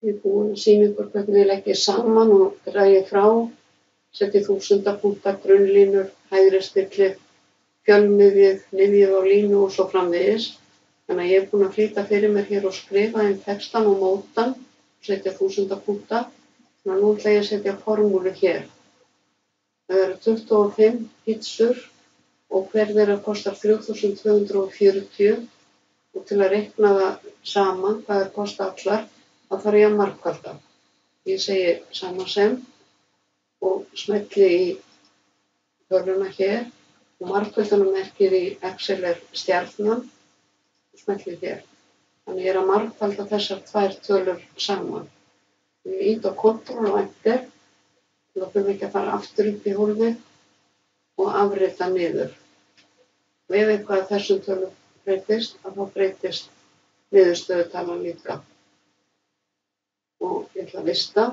Ég er búin að sýna ykkur hvernig ég legg saman og dragi frá, setji 1000 punkta, grunnlínur, hægri stillið, fjölmiðjið, miðjið á línu og svo framvegis. Þannig að ég er búin að flýta fyrir mér hér og skrifa inn textan og mótan, setja 1000 punkta. Þannig að nú ætla ég að setja formúlu hér. Það eru 25 pítsur og hver þeirra kostar 3240 og til að reikna það saman hvað þeir kosta allar, þá þarf ég að margfalda. Ég segi sama sem og smelli í töluna hér og margföldunarmerkið í Excel er stjarnan og smelli hér. Þannig ég er að margfalda þessar tvær tölur saman. Ég ít á Ctrl og Enter til að þurfa ekki að fara aftur upp í hólfið og afrita niður. Og ef eitthvað af þessum tölum breytist, þá breytist niðurstöðutalan líka. Og ég ætla að lista